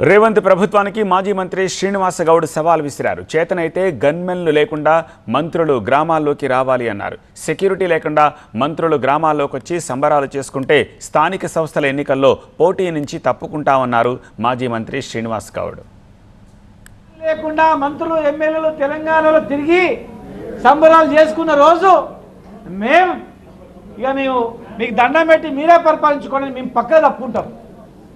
రేవంత్ ప్రభుత్వానికి మాజీ మంత్రి శ్రీనివాస్ గౌడ్ సవాల్ విసిరారు. చేతనైతే గన్మెన్లు లేకుండా మంత్రులు గ్రామాల్లోకి రావాలి అన్నారు. సెక్యూరిటీ లేకుండా మంత్రులు గ్రామాల్లోకి వచ్చి సంబరాలు చేసుకుంటే స్థానిక సంస్థల ఎన్నికల్లో పోటీ నుంచి తప్పుకుంటామన్నారు మాజీ మంత్రి శ్రీనివాస్ గౌడ్. లేకుండా మంత్రులు ఎమ్మెల్యేలు తెలంగాణలో తిరిగి సంబరాలు చేసుకున్న రోజు మేము మీకు దండం పెట్టి మీరే పరిపాలించుకోండి, మేము పక్క తప్పుకుంటాం,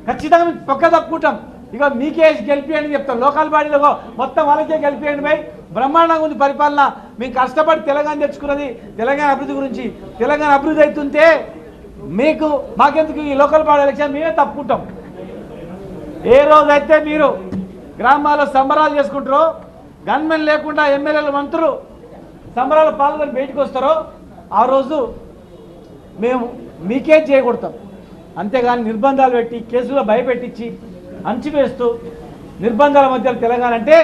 ఖచ్చితంగా మీకు పక్క తప్పుకుంటాం. ఇక మీకే గెలిపియండి చెప్తాం. లోకల్ బాడీలో మొత్తం వాళ్ళకే గెలిపియండి భయ్, బ్రహ్మాండంగా ఉంది పరిపాలన. మేము కష్టపడి తెలంగాణ తెచ్చుకున్నది తెలంగాణ అభివృద్ధి గురించి. తెలంగాణ అభివృద్ధి అవుతుంటే మాకెందుకు ఈ లోకల్ బాడీ ఎలక్షన్ మేమే తప్పుకుంటాం. ఏ రోజైతే మీరు గ్రామాల్లో సంబరాలు చేసుకుంటారో, గన్మెన్ లేకుండా ఎమ్మెల్యేలు మంత్రులు సంబరాలు పాల్గొని బయటకు వస్తారో ఆ రోజు మేము మీకే చేయకూడతాం. అంతేగాని నిర్బంధాలు పెట్టి కేసులో భయపెట్టించి అంచివేస్తూ నిర్బంధాల మధ్య తెలంగాణ అంటే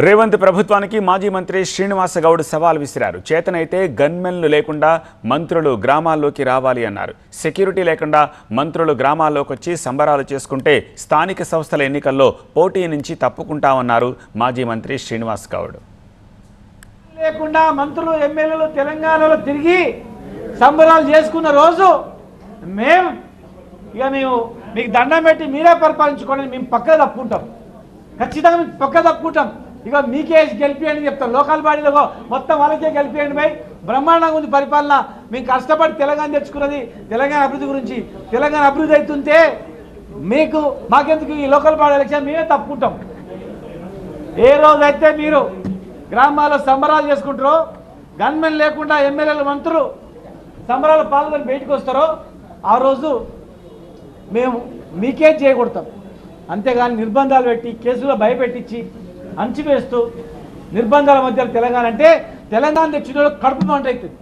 రేవంత్ ప్రభుత్వానికి మాజీ మంత్రి శ్రీనివాస్ గౌడ్ సవాల్ విసిరారు. చేతనైతే గన్మెన్లు లేకుండా మంత్రులు గ్రామాల్లోకి రావాలి అన్నారు. సెక్యూరిటీ లేకుండా మంత్రులు గ్రామాల్లోకి వచ్చి సంబరాలు చేసుకుంటే స్థానిక సంస్థల ఎన్నికల్లో పోటీ నుంచి తప్పుకుంటామన్నారు మాజీ మంత్రి శ్రీనివాస్ గౌడ్. లేకుండా మంత్రులు ఎమ్మెల్యేలు తెలంగాణలో తిరిగి సంబరాలు చేసుకున్న రోజు మేము మీకు దండం పెట్టి మీరే పరిపాలించుకోండి, మేము పక్క తప్పుకుంటాం, ఖచ్చితంగా మీకు పక్క తప్పుకుంటాం. ఇక మీకే గెలిపియండి చెప్తాం. లోకల్ బాడీలో మొత్తం వాళ్ళకే గెలిపియండి భయ్, బ్రహ్మాండంగా ఉంది పరిపాలన. మేము కష్టపడి తెలంగాణ తెచ్చుకున్నది తెలంగాణ అభివృద్ధి గురించి. తెలంగాణ అభివృద్ధి అవుతుంటే మాకెందుకు ఈ లోకల్ బాడీ ఎలక్షన్ మేమే తప్పుకుంటాం. ఏ రోజైతే మీరు గ్రామాల్లో సంబరాలు చేసుకుంటారో, గన్మెన్ లేకుండా ఎమ్మెల్యేలు మంత్రులు సంబరాలు పాల్గొని బయటకు వస్తారో ఆ రోజు మేము మీకే చేయకూడతాం. అంతేగాని నిర్బంధాలు పెట్టి కేసులో భయపెట్టించి అంచివేస్తూ నిర్బంధాల మధ్య తెలంగాణ అంటే తెలంగాణ తెచ్చిన కడుపు మంట అవుతుంది.